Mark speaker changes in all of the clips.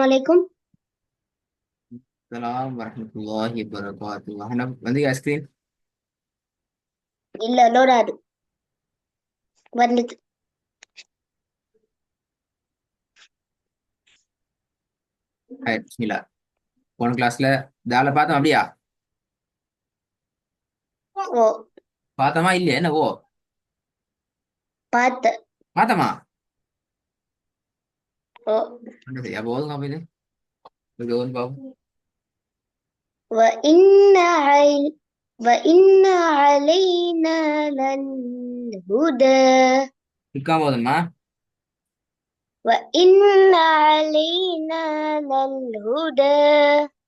Speaker 1: Assalamualaikum.
Speaker 2: Assalamualaikum warahmatullahi wabarakatuh. வந்து ice cream
Speaker 1: இல்ல லோடாது வந்துட்டு.
Speaker 2: பிஸ்மில்லா. போன கிளாஸ்ல தால பார்த்தோம் அப்படியா?
Speaker 1: ஓ
Speaker 2: பார்த்தோமா இல்லையா? என்ன ஓ
Speaker 1: பார்த்த.
Speaker 2: பார்த்தோமா?
Speaker 1: ஓ
Speaker 2: அப்போ ஓதுங்க அப்ப இது இது ஓது பாப்போம்.
Speaker 1: وإن وإن علينا للهدى
Speaker 2: இருக்காம ஓதுமா?
Speaker 1: وإن علينا للهدى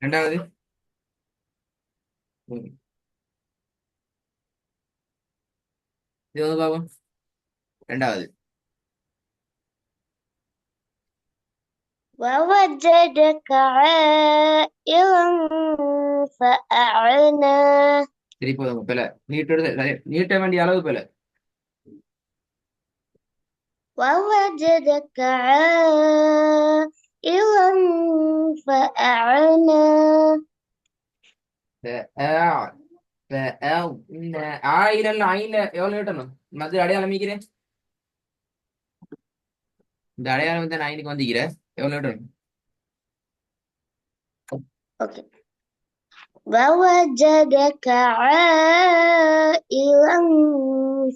Speaker 2: ரெண்டாவது ஓது. இது ஓது பாப்போம். ரெண்டாவது
Speaker 1: ووجدك عائلا فأعنا
Speaker 2: திருப்பி ஓதுங்க. பிள்ளை நீட்ட வேண்டிய அளவு பிள்ளை.
Speaker 1: ووجدك عائلا فأعنا
Speaker 2: ஆயிரம் ஆயில எவ்வளவு நீட்டணும்? மது அடையாளம் அமைக்கிறேன். இந்த அடையாளம் வந்து நான் இன்னைக்கு வந்திக்கிறேன். எவ்வளவு நீட்டணும்?
Speaker 1: اوكي ووجدك عائلا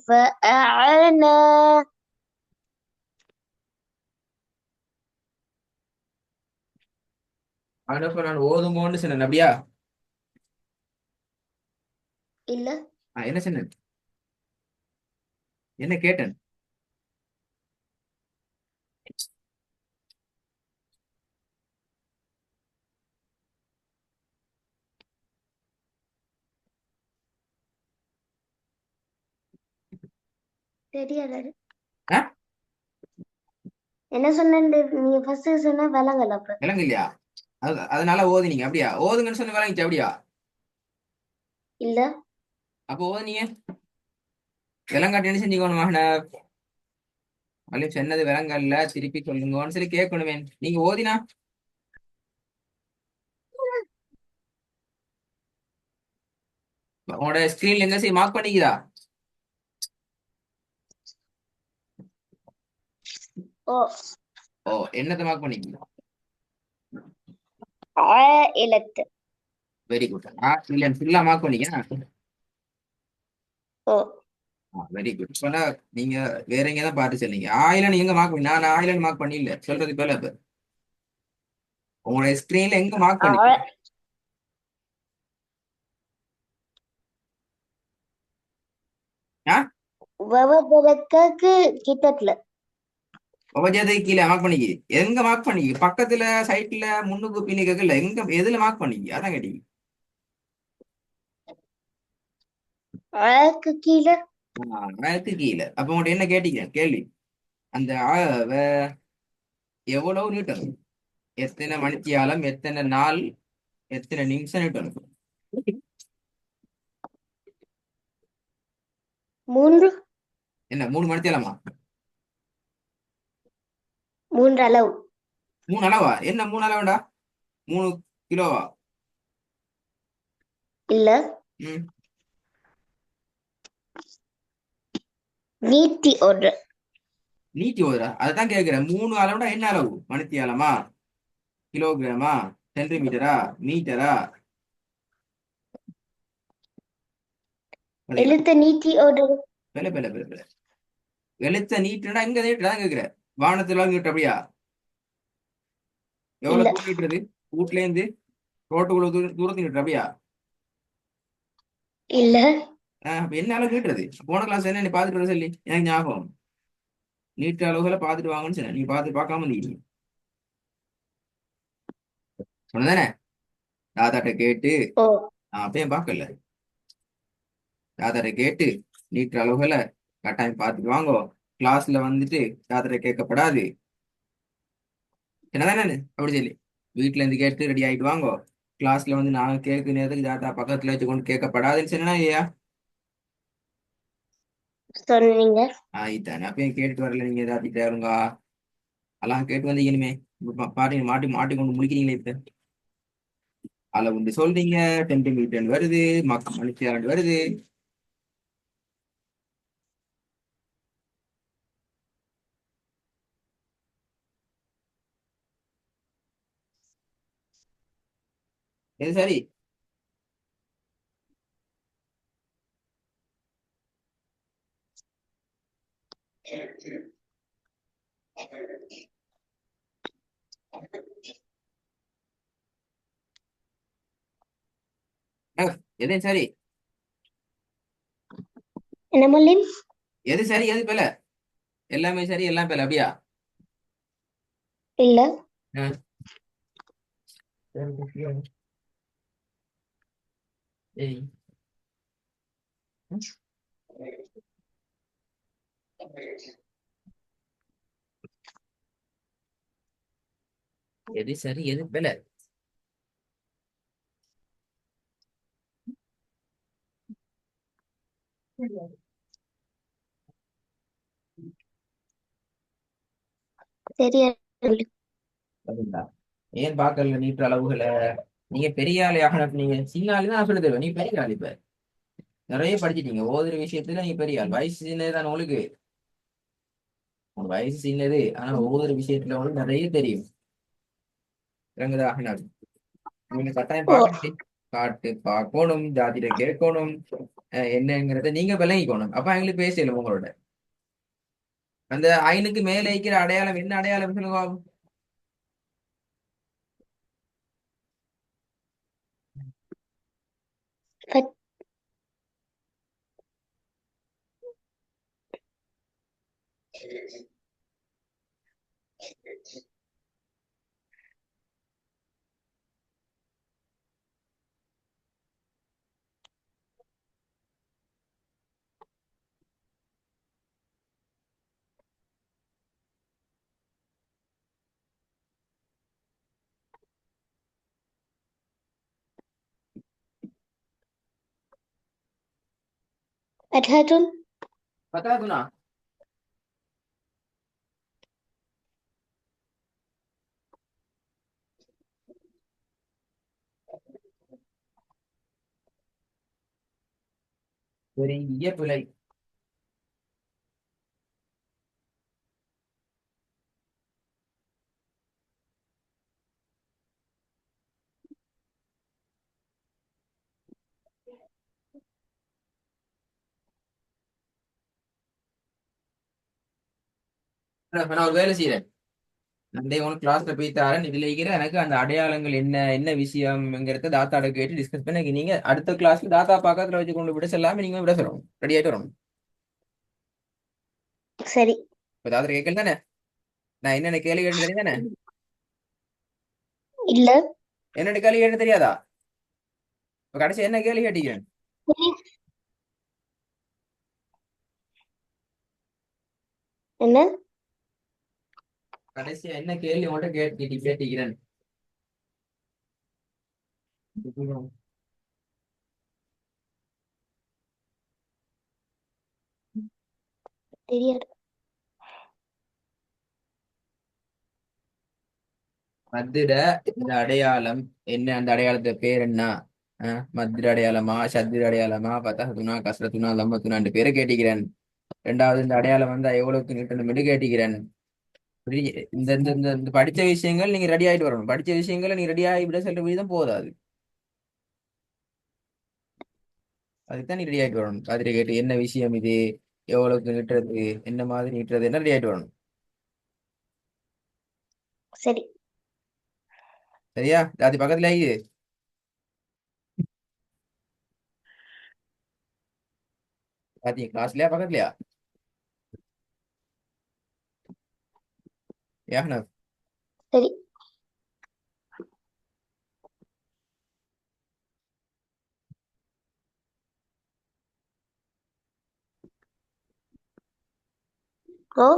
Speaker 1: فأعنا
Speaker 2: அவன் நான் ஓதுங்கோன்னு சொன்னேன் அப்படியா?
Speaker 1: இல்ல
Speaker 2: என்ன சொன்னேன்? என்ன கேட்டேன்?
Speaker 1: தெரியாது.
Speaker 2: ஆ?
Speaker 1: என்ன சொன்னேன் நீங்க ஃபர்ஸ்ட் சொன்ன விலங்கல அப்ப.
Speaker 2: விலங்கு இல்லையா? அதனால ஓதுனீங்க அப்படியா? ஓதுங்கன்னு சொன்ன விளங்கிச்சு அப்படியா?
Speaker 1: இல்ல
Speaker 2: அப்போ ஓதுனீங்க விலங்காட்டி என்ன செஞ்சீங்க மகன? அப்படின்னு சொன்னது விலங்கல்ல, திருப்பி சொல்லுங்கன்னு சொல்லி கேட்கணுமே. நீங்க ஓதினா உங்களோட ஸ்கிரீன்ல எங்க சரி மார்க் பண்ணிக்குதா?
Speaker 1: ஓ
Speaker 2: ஓ, என்னத்தை மார்க் பண்ணிக்குதா?
Speaker 1: عائلة.
Speaker 2: Very good. இல்ல ஃபுல்லா மார்க் பண்ணிக்க.
Speaker 1: ஓ
Speaker 2: வெரி குட். இப்ப நீங்க வேற எங்க தான் பார்த்து சொன்னீங்க. ஆயிரம் எங்க மார்க் பண்ணி? நான் ஆயிரம் மார்க் பண்ணி இல்ல சொல்றது போல. இப்ப உங்களுடைய ஸ்கிரீன்ல எங்க மார்க் பண்ணி?
Speaker 1: ع-
Speaker 2: ஆ,
Speaker 1: ووجدك கிட்டத்துல.
Speaker 2: உபஜாதத்துக்கு கீழே மார்க் பண்ணிக்கி. எங்க மார்க் பண்ணிக்கி? பக்கத்துல, சைட்ல, முன்னுக்கு பின்னுக்கு இல்ல, எங்க எதுல மார்க் பண்ணிக்கி? அதான் கேட்டீங்க.
Speaker 1: ஆக்கு கீழே.
Speaker 2: அதுக்கு கீழே. அப்ப உங்கள்ட்ட என்ன கேட்டீங்க கேள்வி? அந்த எவ்வளவு நீட்டணும்? எத்தனை மணித்தியாலம், எத்தனை நாள், எத்தனை நிமிஷம் நீட்டணும்?
Speaker 1: 3
Speaker 2: என்ன 3 மணித்தியாலமா?
Speaker 1: 3 அளவு.
Speaker 2: 3 அளவா? என்ன 3 அளவுடா? 3 கிலோவா?
Speaker 1: இல்ல
Speaker 2: ம்.
Speaker 1: நீட்டி ஒரு.
Speaker 2: நீட்டி ஓதுறா? அதான் கேட்கிறேன். 3 அளவுடா என்ன அளவு? மணித்தியாலமா, கிலோகிராமா, சென்டிமீட்டரா, மீட்டரா? அதே
Speaker 1: எழுத்த நீட்டி ஒரு.
Speaker 2: பெல பெல பெல பெல எழுத்த நீட்டுனா இங்க நீட்டுதான் கேக்குற. வானத்துல நீட்டு அப்படியா? எவ்வளவு
Speaker 1: இல்ல
Speaker 2: தூரம் நீட்டுறது? வீட்ல இருந்து ரோட்டுக்குள்ள தூரத்துக்கு நீட்டுற அப்படியா?
Speaker 1: இல்ல
Speaker 2: அப்ப என்ன அளவு நீட்டுறது? போன கிளாஸ் என்ன நீ பாத்துட்டு வர சொல்லி எனக்கு ஞாபகம். நீட்டு அளவுகளை பாத்துட்டு வாங்கன்னு சொன்ன. நீ பாத்து பார்க்காம நீங்க சொன்னதானே? தாத்தாட்ட கேட்டு
Speaker 1: ஓ
Speaker 2: அப்பயும் பார்க்கல. தாத்தாட்ட கேட்டு நீட்டு அளவுகளை கட்டாயம் பார்த்துட்டு வாங்கோ. கிளாஸ்ல வந்துட்டு தாத்தாட்ட கேட்கப்படாது. என்னதானே அப்படி சொல்லி வீட்டுல இருந்து கேட்டு ரெடி ஆயிட்டு வாங்கோ. கிளாஸ்ல வந்து நான் கேட்க நேரத்துக்கு தாத்தா பக்கத்துல வச்சு கொண்டு கேட்கப்படாதுன்னு சொன்னா ஐயா.
Speaker 1: சொன்னீங்க.
Speaker 2: ஆயித்தானே அப்பயும் கேட்டுட்டு வரல. நீங்க ஏதாத்திட்டாருங்க. எல்லாம் கேட்டு வந்தீங்கனுமே. பாருங்க மாட்டி மாட்டி கொண்டு முடிக்கிறீங்களே இப்ப. அளவு உண்டு சொல்றீங்க, சென்டிமீட்டர் வருது, மணித்தியாலண்டு வருது. எது சரி? எது சரி?
Speaker 1: என்ன மல்லின்?
Speaker 2: எது சரி எது பிழை? எல்லாமே சரி எல்லாம் பிழை அப்படியா?
Speaker 1: இல்ல.
Speaker 2: ஆ. சரி. எது சரி எது பிழை?
Speaker 1: சரியா சொல்லு.
Speaker 2: அப்படிங்களா? ஏன் பார்க்கல நீட்ட அளவுகளை? நீங்க பெரிய ஆளையாக நீங்க சின்ன ஆளு தான் சொல்லி தருவேன். நீ பெரிய ஆள் இப்ப நிறைய படிச்சிட்டீங்க. ஓதுற விஷயத்துல நீ பெரிய ஆள். வயசு சின்னது தான் உங்களுக்கு. உங்க வயசு சின்னது, ஆனா ஓதுற விஷயத்துல உங்களுக்கு நிறைய தெரியும். இறங்குதா? நீங்க கட்டாயம்
Speaker 1: ஓ,
Speaker 2: பார்க்கணும். காட்டு பார்க்கணும், ஜாதியில கேட்கணும், என்னங்கிறத நீங்க விளங்கிக்கணும். அப்ப எங்களுக்கு பேசல உங்களோட. அந்த ஐனுக்கு மேல இருக்கிற அடையாளம் என்ன அடையாளம் சொல்லுங்க பாப்போம்.
Speaker 1: பத்- பத்தாதுன்.
Speaker 2: பத்தாதுண்ணா. பெரிய பிழை. நான் ஒரு வேலை செய்யறேன். அந்த உனக்கு கிளாஸ்ல போய் தரேன். இதுல இருக்கிற எனக்கு அந்த அடையாளங்கள் என்ன என்ன விஷயம்ங்கிறத தாத்தாட கேட்டு டிஸ்கஸ் பண்ணி நீங்க அடுத்த கிளாஸ்ல தாத்தா பக்கத்துல வச்சு கொண்டு விட சொல்லாம நீங்க விட சொல்லணும். ரெடி ஆயிட்டு வரணும்.
Speaker 1: சரி.
Speaker 2: இப்ப தாத்தா கேட்கல தானே? நான் என்னென்ன கேள்வி கேட்டு தெரியும் தானே?
Speaker 1: இல்ல.
Speaker 2: என்னென்ன கேள்வி கேட்டு தெரியாதா? இப்ப கடைசி என்ன கேள்வி கேட்டீங்க?
Speaker 1: என்ன?
Speaker 2: கடைசியா என்ன கேள்வி மட்டும் கேட்டீங்க?
Speaker 1: தெரியாது.
Speaker 2: மத்திட இந்த அடையாளம் என்ன? அந்த அடையாளத்து பேர் என்ன? மத்திர அடையாளமா, சத்திர அடையாளமா, பத்தகத்துனா, கசரத்துனா, லம்பத்துனா பேரை கேட்டிக்கிறேன். ரெண்டாவது இந்த அடையாளம் வந்தா எவ்வளவுக்கு நீட்டணும் கேட்டிக்கிறேன். இந்த இந்த இந்த இந்த படிச்ச விஷயங்கள் நீங்க ரெடி ஆயிட்டு வரணும். படிச்ச விஷயங்களை நீங்க ரெடி ஆகி விட சொல்ற விதம் போதாது. அதுக்குதான் நீ ரெடி ஆயிட்டு வரணும். அதில் கேட்டு என்ன விஷயம் இது, எவ்வளவுக்கு நீட்டுறது, என்ன மாதிரி நீட்டுறது, என்ன ரெடி ஆயிட்டு வரணும்.
Speaker 1: சரி.
Speaker 2: சரியா? அது பக்கத்துல ஆகி பாத்தீங்க கிளாஸ்லயா பக்கத்துலயா? ஏன்
Speaker 1: சரி.